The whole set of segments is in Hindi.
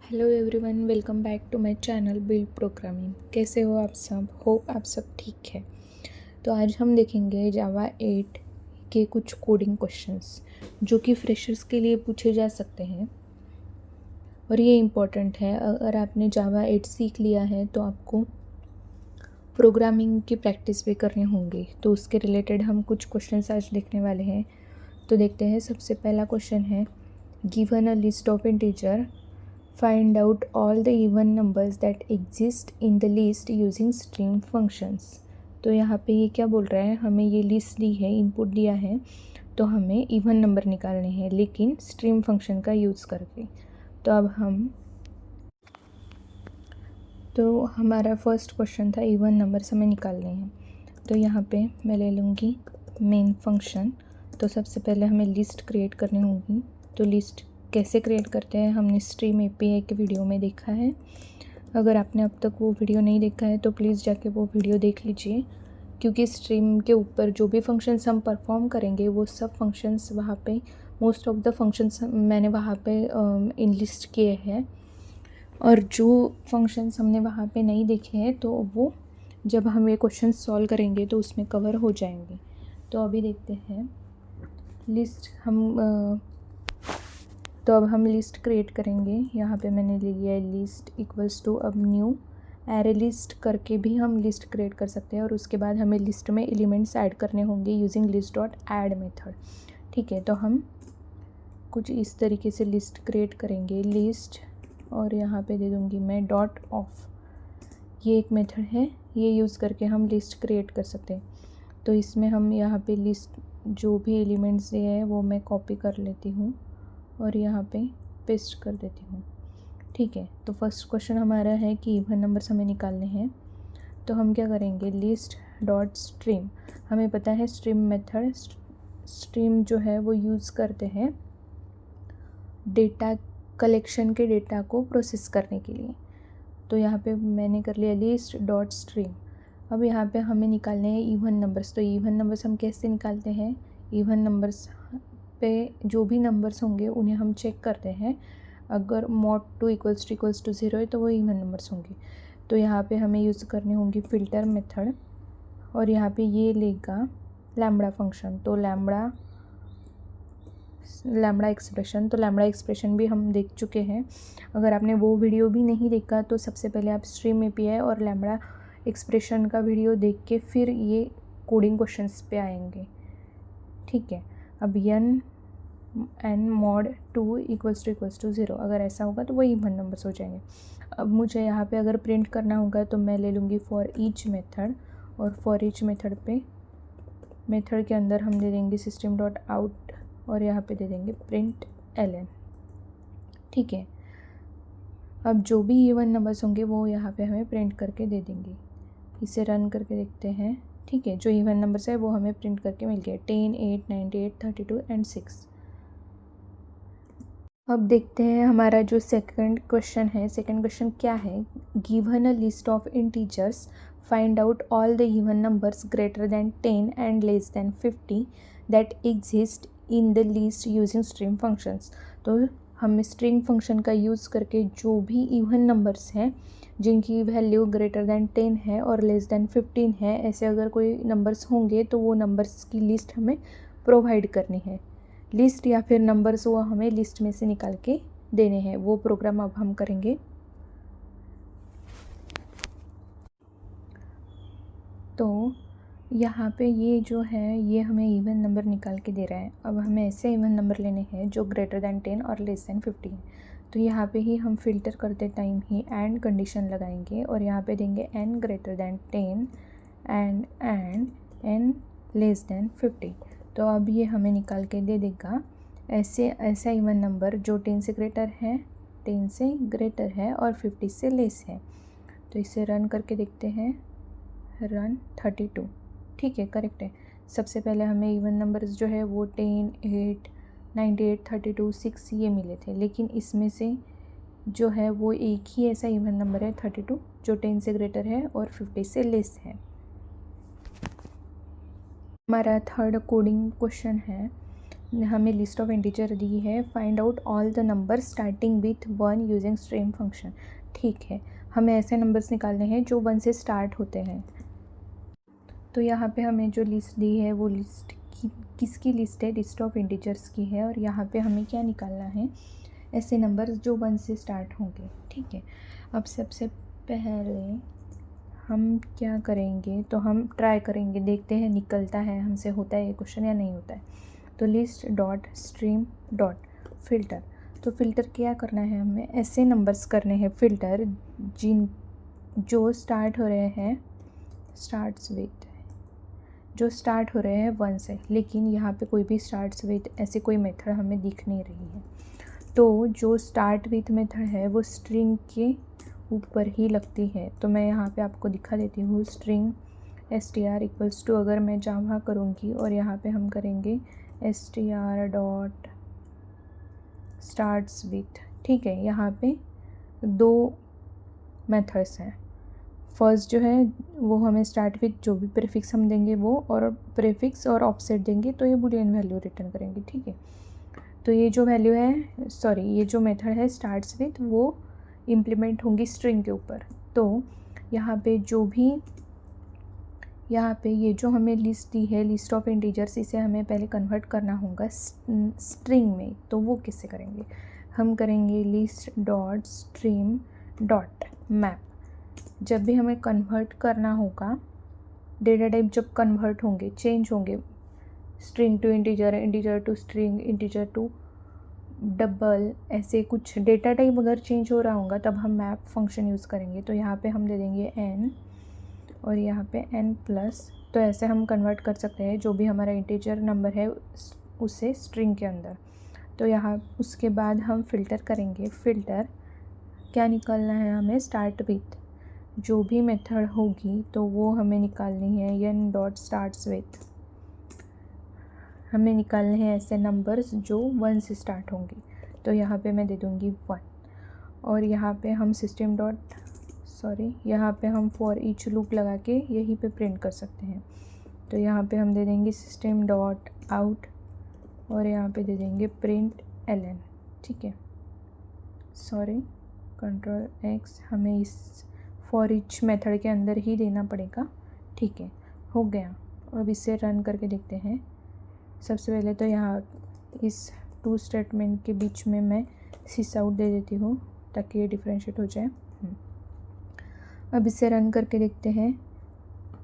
Hello everyone, welcome back to my channel build programming. कैसे हो आप सब? होप आप सब ठीक है। तो आज हम देखेंगे जावा 8 के कुछ कोडिंग क्वेश्चंस जो कि फ्रेशर्स के लिए पूछे जा सकते हैं और ये इम्पोर्टेंट है। अगर आपने जावा 8 सीख लिया है तो आपको प्रोग्रामिंग की प्रैक्टिस भी करने होंगे, तो उसके रिलेटेड हम कुछ क्वेश्चंस आज देखने वाले हैं। तो देखते हैं। सबसे पहला क्वेश्चन है, given a list of integer, find out all the even numbers that exist in the list using string functions। तो यहाँ पे ये क्या बोल रहा है, हमें ये लिस्ट दी है, इनपुट दिया है, तो हमें इवन नंबर निकालने हैं लेकिन स्ट्रीम फंक्शन का यूज़ करके। तो अब हमारा फर्स्ट क्वेश्चन था इवन नंबर्स हमें निकालने हैं। तो यहाँ पे मैं ले लूँगी मेन फंक्शन। तो सबसे पहले हमें लिस्ट क्रिएट करनी होगी। तो लिस्ट कैसे क्रिएट करते हैं हमने स्ट्रीम एपीआई के वीडियो में देखा है। अगर आपने अब तक वो वीडियो नहीं देखा है तो प्लीज़ जाके वो वीडियो देख लीजिए, क्योंकि स्ट्रीम के ऊपर जो भी फंक्शंस हम परफॉर्म करेंगे वो सब फंक्शंस वहाँ पे, मोस्ट ऑफ द फंक्शंस मैंने वहाँ पे इनलिस्ट किए हैं, और जो फंक्शंस हमने वहाँ पे नहीं देखे हैं तो वो जब हम ये क्वेश्चन सॉल्व करेंगे तो उसमें कवर हो जाएंगे। तो अभी देखते हैं लिस्ट तो अब हम लिस्ट क्रिएट करेंगे। यहाँ पे मैंने ले लिया है लिस्ट इक्वल्स टू, अब न्यू एरे लिस्ट करके भी हम लिस्ट क्रिएट कर सकते हैं, और उसके बाद हमें लिस्ट में एलिमेंट्स ऐड करने होंगे using list dot add method. ठीक है, तो हम कुछ इस तरीके से लिस्ट क्रिएट करेंगे, लिस्ट, और यहाँ पे दे दूँगी मैं डॉट ऑफ। ये एक मेथड है, ये यूज़ करके हम लिस्ट क्रिएट कर सकते हैं। तो इसमें हम यहाँ पे लिस्ट जो भी एलिमेंट्स दिए हैं वो मैं कॉपी कर लेती हूँ और यहाँ पे पेस्ट कर देती हूँ। ठीक है, तो फर्स्ट क्वेश्चन हमारा है कि इवन नंबर्स हमें निकालने हैं। तो हम क्या करेंगे, लिस्ट डॉट स्ट्रीम। हमें पता है स्ट्रीम मेथड, स्ट्रीम जो है वो यूज़ करते हैं डेटा कलेक्शन के डेटा को प्रोसेस करने के लिए। तो यहाँ पे मैंने कर लिया लिस्ट डॉट स्ट्रीम। अब यहाँ पे हमें निकालने हैं इवन नंबर्स। तो इवन नंबर्स हम कैसे निकालते हैं, इवन नंबर्स पे जो भी नंबर्स होंगे उन्हें हम चेक करते हैं। अगर मॉड टू इक्वल्स टू 0 है तो वो इवन नंबर्स होंगे। तो यहाँ पे हमें यूज़ करनी होंगी फ़िल्टर मेथड, और यहाँ पे ये लेगा लैम्बडा फंक्शन। तो लैम्बडा एक्सप्रेशन, तो लैम्बडा एक्सप्रेशन भी हम देख चुके हैं। अगर आपने वो वीडियो भी नहीं देखा तो सबसे पहले आप स्ट्रीम एपीआई और लैम्बडा एक्सप्रेशन का वीडियो देख के फिर ये कोडिंग क्वेश्चंस पे आएंगे। ठीक है, अब एन मॉड 2 इक्वल्स टू 0, अगर ऐसा होगा तो वो इवन नंबर्स हो जाएंगे। अब मुझे यहाँ पे अगर प्रिंट करना होगा तो मैं ले लूँगी फॉर ईच मेथड, और फॉर ईच मेथड पे मेथड के अंदर हम दे देंगे सिस्टम डॉट आउट, और यहाँ पे दे देंगे प्रिंट ln। ठीक है, अब जो भी इवन नंबर्स होंगे वो यहाँ पे हमें प्रिंट करके दे देंगे। इसे रन करके देखते हैं। ठीक है, जो इवन नंबर्स है वो हमें प्रिंट करके मिल गया, 10, 8, 98, 32 एंड 6। अब देखते हैं हमारा जो सेकंड क्वेश्चन है। सेकंड क्वेश्चन क्या है, given a list of integers, find out all the even numbers greater than 10 and less than 50 that exist in the list using string functions. तो हम स्ट्रिंग फंक्शन का यूज़ करके जो भी इवन नंबर्स हैं जिनकी वैल्यू ग्रेटर दैन 10 है और लेस दैन 15 है, ऐसे अगर कोई नंबर्स होंगे तो वो नंबर्स की लिस्ट हमें प्रोवाइड करनी है। लिस्ट या फिर नंबर्स वो हमें लिस्ट में से निकाल के देने हैं, वो प्रोग्राम अब हम करेंगे। तो यहाँ पे ये जो है ये हमें इवन नंबर निकाल के दे रहा है। अब हमें ऐसे इवन नंबर लेने हैं जो ग्रेटर दैन 10 और लेस दैन 50 है। तो यहाँ पे ही हम फिल्टर करते टाइम ही एंड कंडीशन लगाएंगे, और यहाँ पे देंगे n greater than 10 and n less than 50। तो अब ये हमें निकाल के दे देगा ऐसा इवन नंबर जो 10 से ग्रेटर है और 50 से लेस है। तो इसे रन करके देखते हैं, रन 32। ठीक है, करेक्ट है। सबसे पहले हमें इवन नंबर्स जो है वो 10, 8, 98, 32, 6 ये मिले थे, लेकिन इसमें से जो है वो एक ही ऐसा इवन नंबर है 32 जो 10 से ग्रेटर है और 50 से लेस है। हमारा थर्ड कोडिंग क्वेश्चन है, हमें लिस्ट ऑफ इंटीजर दी है, find out all the number starting with 1 using stream function. ठीक है, हमें ऐसे नंबर्स निकालने हैं जो 1 से स्टार्ट होते हैं। तो यहाँ पे हमें जो लिस्ट दी है वो लिस्ट किसकी लिस्ट है, लिस्ट ऑफ इंटीजर्स की है। और यहाँ पे हमें क्या निकालना है, ऐसे नंबर्स जो 1 से स्टार्ट होंगे। ठीक है, अब सबसे पहले हम क्या करेंगे, तो हम ट्राई करेंगे, देखते हैं निकलता है हमसे, होता है ये क्वेश्चन या नहीं होता है। तो list dot stream dot filter, तो फिल्टर क्या करना है, हमें ऐसे नंबर्स करने हैं फिल्टर जो स्टार्ट हो रहे हैं, स्टार्ट्स विथ, जो स्टार्ट हो रहे हैं 1 से, लेकिन यहाँ पे कोई भी स्टार्ट्स विथ ऐसे कोई मेथड हमें दिख नहीं रही है। तो जो स्टार्ट विथ मेथड है वो स्ट्रिंग के ऊपर ही लगती है। तो मैं यहाँ पे आपको दिखा देती हूँ, स्ट्रिंग str इक्वल्स टू, अगर मैं जावा करूँगी और यहाँ पे हम करेंगे str डॉट स्टार्ट्स विथ। ठीक है, यहाँ पे 2 मेथड्स हैं। फर्स्ट जो है वो हमें स्टार्ट विथ जो भी प्रीफिक्स हम देंगे वो, और प्रीफिक्स और ऑफसेट देंगे तो ये बूलियन वैल्यू रिटर्न करेंगे। ठीक है, तो ये जो वैल्यू है, सॉरी ये जो मेथड है स्टार्ट्स विथ, वो इम्प्लीमेंट होंगी स्ट्रिंग के ऊपर। तो यहाँ पे ये जो हमें लिस्ट दी है, लिस्ट ऑफ इंटीजर्स, इसे हमें पहले कन्वर्ट करना होगा स्ट्रिंग में। तो वो किससे करेंगे, हम करेंगे list dot stream dot map. जब भी हमें कन्वर्ट करना होगा, डेटा टाइप जब कन्वर्ट होंगे, चेंज होंगे, string to integer, integer to string, integer to double, ऐसे कुछ डेटा टाइप अगर चेंज हो रहा होगा तब हम मैप फंक्शन यूज़ करेंगे। तो यहाँ पे हम दे देंगे n और यहाँ पे n प्लस। तो ऐसे हम कन्वर्ट कर सकते हैं जो भी हमारा इंटीजर नंबर है उसे स्ट्रिंग के अंदर। तो यहाँ उसके बाद हम फ़िल्टर करेंगे। फ़िल्टर क्या निकालना है हमें, स्टार्ट विथ, जो भी मेथड होगी तो वो हमें निकालनी है n डॉट स्टार्ट्स विथ। हमें निकालने हैं ऐसे नंबर्स जो 1 से स्टार्ट होंगी। तो यहाँ पे मैं दे दूँगी 1, और यहाँ पे हम यहाँ पे हम फॉर ईच लूप लगा के यहीं पे प्रिंट कर सकते हैं। तो यहाँ पे हम दे देंगे सिस्टम डॉट आउट और यहाँ पे दे देंगे प्रिंट ln। ठीक है, कंट्रोल X, हमें इस फॉर ईच मेथड के अंदर ही देना पड़ेगा। ठीक है, हो गया। अब इसे रन करके देखते हैं। सबसे पहले तो यहाँ इस 2 स्टेटमेंट के बीच में मैं सिस आउट दे देती हूँ ताकि ये डिफ्रेंशिएट हो जाए। अब इसे रन करके देखते हैं।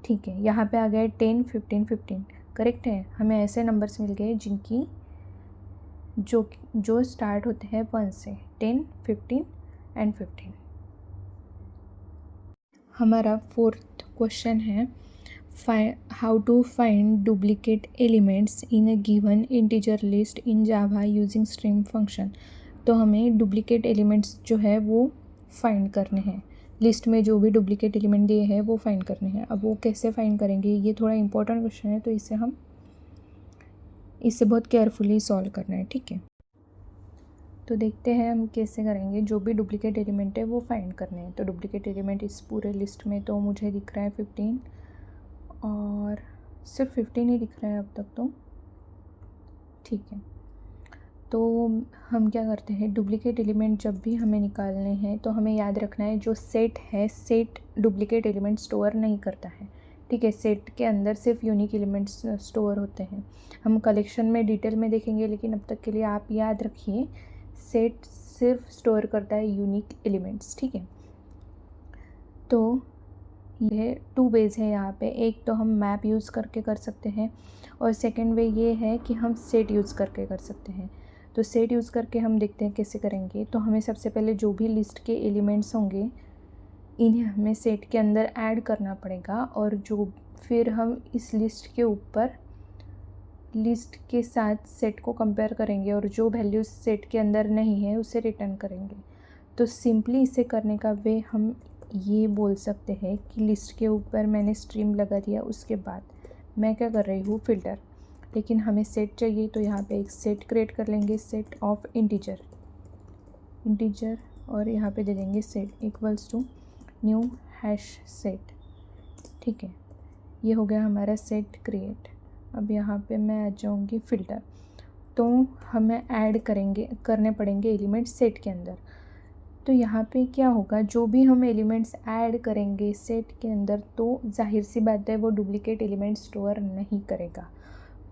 ठीक है, यहाँ पे आ गया 10, 15, 15, करेक्ट है। हमें ऐसे नंबर्स मिल गए जिनकी जो स्टार्ट होते हैं 1 से, 10, 15 एंड 15। हमारा 4th क्वेश्चन है, how to find duplicate elements in a given integer list in Java using stream function. तो हमें डुप्लीकेट एलिमेंट्स जो है वो फाइंड करने हैं, लिस्ट में जो भी डुप्लीकेट एलिमेंट दिए हैं वो फाइंड करने हैं। अब वो कैसे फाइंड करेंगे, ये थोड़ा इंपॉर्टेंट क्वेश्चन है, तो इसे बहुत केयरफुली सॉल्व करना है। ठीक है, तो देखते हैं हम कैसे करेंगे। जो भी डुप्लीकेट एलिमेंट है वो फाइंड करने हैं। तो डुप्लीकेट एलिमेंट इस पूरे लिस्ट में तो मुझे दिख रहा है 15, और सिर्फ 15 ही दिख रहा है अब तक तो। ठीक है, तो हम क्या करते हैं, डुप्लीकेट एलिमेंट जब भी हमें निकालने हैं तो हमें याद रखना है जो सेट है, सेट डुप्लीकेट एलिमेंट स्टोर नहीं करता है। ठीक है, सेट के अंदर सिर्फ यूनिक एलिमेंट्स स्टोर होते हैं। हम कलेक्शन में डिटेल में देखेंगे, लेकिन अब तक के लिए आप याद रखिए सेट सिर्फ स्टोर करता है यूनिक एलिमेंट्स। ठीक है, तो ये 2 वेज है यहाँ पे। एक तो हम मैप यूज़ करके कर सकते हैं, और सेकंड वे ये है कि हम सेट यूज़ करके कर सकते हैं। तो सेट यूज़ करके हम देखते हैं कैसे करेंगे। तो हमें सबसे पहले जो भी लिस्ट के एलिमेंट्स होंगे इन्हें हमें सेट के अंदर ऐड करना पड़ेगा, और फिर हम इस लिस्ट के ऊपर लिस्ट के साथ सेट को कंपेयर करेंगे, और जो वैल्यूज सेट के अंदर नहीं है उसे रिटर्न करेंगे। तो सिंपली इसे करने का वे हम ये बोल सकते हैं कि लिस्ट के ऊपर मैंने स्ट्रीम लगा दिया, उसके बाद मैं क्या कर रही हूँ, फ़िल्टर। लेकिन हमें सेट चाहिए तो यहाँ पे एक सेट क्रिएट कर लेंगे, सेट ऑफ इंटीजर, और यहाँ पे दे देंगे set equals to new hash set. ठीक है, ये हो गया हमारा सेट क्रिएट। अब यहाँ पे मैं आ जाऊँगी फ़िल्टर, तो हमें ऐड करने पड़ेंगे एलिमेंट सेट के अंदर। तो यहाँ पे क्या होगा, जो भी हम एलिमेंट्स ऐड करेंगे सेट के अंदर तो जाहिर सी बात है वो डुप्लीकेट एलिमेंट स्टोर नहीं करेगा।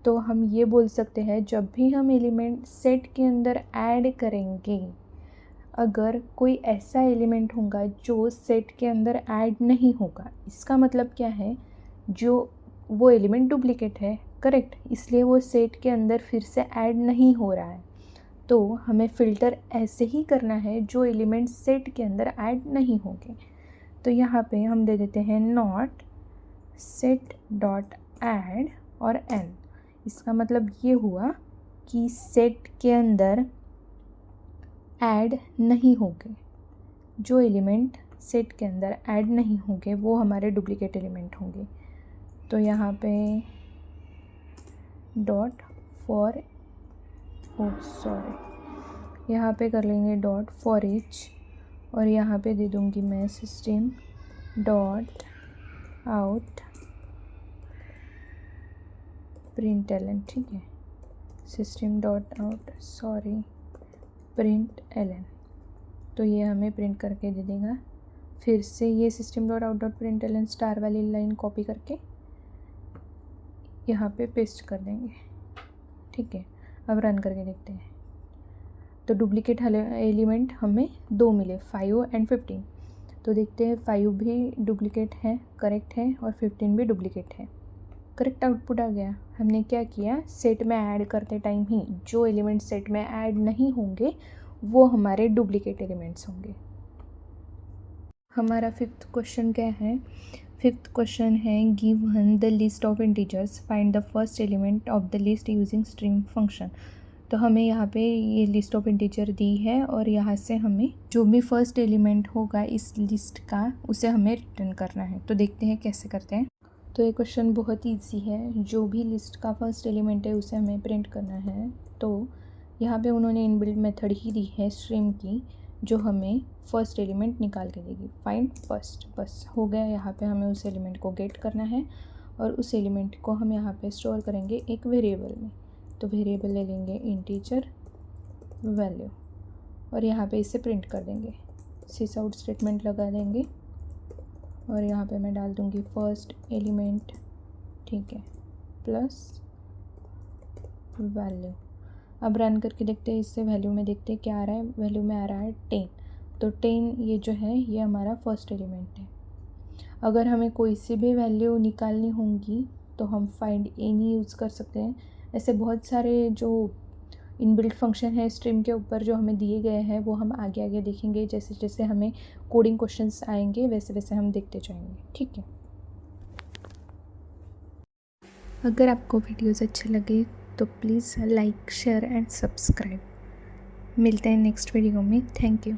तो हम ये बोल सकते हैं जब भी हम एलिमेंट सेट के अंदर ऐड करेंगे, अगर कोई ऐसा एलिमेंट होगा जो सेट के अंदर ऐड नहीं होगा, इसका मतलब क्या है, जो वो एलिमेंट डुप्लीकेट है, करेक्ट, इसलिए वो सेट के अंदर फिर से ऐड नहीं हो रहा है। तो हमें फ़िल्टर ऐसे ही करना है जो एलिमेंट सेट के अंदर ऐड नहीं होंगे। तो यहाँ पे हम दे देते हैं नॉट सेट डॉट ऐड और n। इसका मतलब ये हुआ कि सेट के अंदर ऐड नहीं होंगे, जो एलिमेंट सेट के अंदर ऐड नहीं होंगे वो हमारे डुप्लीकेट एलिमेंट होंगे। तो यहाँ पे डॉट फॉर यहाँ पे कर लेंगे डॉट फॉर ईच, और यहाँ पे दे दूँगी मैं सिस्टम डॉट आउट प्रिंट-ln, ठीक है, सिस्टम डॉट आउट प्रिंट-ln। तो ये हमें प्रिंट करके दे देगा। फिर से ये सिस्टम डॉट आउट डॉट प्रिंट-ln स्टार वाली लाइन कॉपी करके यहाँ पे पेस्ट कर देंगे, ठीक है। अब रन करके देखते हैं। तो डुप्लीकेट एलिमेंट हमें 2 मिले, 5 एंड 15। तो देखते हैं 5 भी डुप्लीकेट है, करेक्ट है, और 15 भी डुप्लीकेट है, करेक्ट आउटपुट आ गया। हमने क्या किया, सेट में ऐड करते टाइम ही जो एलिमेंट सेट में ऐड नहीं होंगे वो हमारे डुप्लीकेट एलिमेंट्स होंगे। हमारा 5th क्वेश्चन क्या है, 5th क्वेश्चन है given the list of integers, find the first element of the list using string function. तो हमें यहाँ पे ये लिस्ट ऑफ इंटीजर दी है और यहाँ से हमें जो भी फर्स्ट एलिमेंट होगा इस लिस्ट का उसे हमें रिटर्न करना है। तो देखते हैं कैसे करते हैं। तो ये क्वेश्चन बहुत ईजी है, जो भी लिस्ट का फर्स्ट एलिमेंट है उसे हमें प्रिंट करना है। तो यहाँ पे उन्होंने इनबिल्ट मेथड ही दी है स्ट्रिंग की, जो हमें फर्स्ट एलिमेंट निकाल के देगी, फाइंड फर्स्ट, बस हो गया। यहाँ पे हमें उस एलिमेंट को गेट करना है और उस एलिमेंट को हम यहाँ पे स्टोर करेंगे एक वेरिएबल में। तो वेरिएबल ले लेंगे इंटीजर वैल्यू और यहाँ पे इसे प्रिंट कर देंगे, सिस आउट स्टेटमेंट लगा देंगे और यहाँ पे मैं डाल दूँगी फर्स्ट एलिमेंट, ठीक है, प्लस वैल्यू। अब रन करके देखते हैं, इससे वैल्यू में देखते हैं क्या आ रहा है। वैल्यू में आ रहा है 10। तो 10 ये जो है ये हमारा फर्स्ट एलिमेंट है। अगर हमें कोई सी भी वैल्यू निकालनी होंगी तो हम फाइंड एनी यूज़ कर सकते हैं। ऐसे बहुत सारे जो इनबिल्ट फंक्शन है स्ट्रिंग के ऊपर जो हमें दिए गए हैं वो हम आगे आगे देखेंगे, जैसे जैसे हमें कोडिंग क्वेश्चंस आएंगे वैसे वैसे हम देखते जाएंगे, ठीक है। अगर आपको वीडियोस अच्छे लगे तो please like, share and subscribe. मिलते हैं नेक्स्ट वीडियो में। Thank you.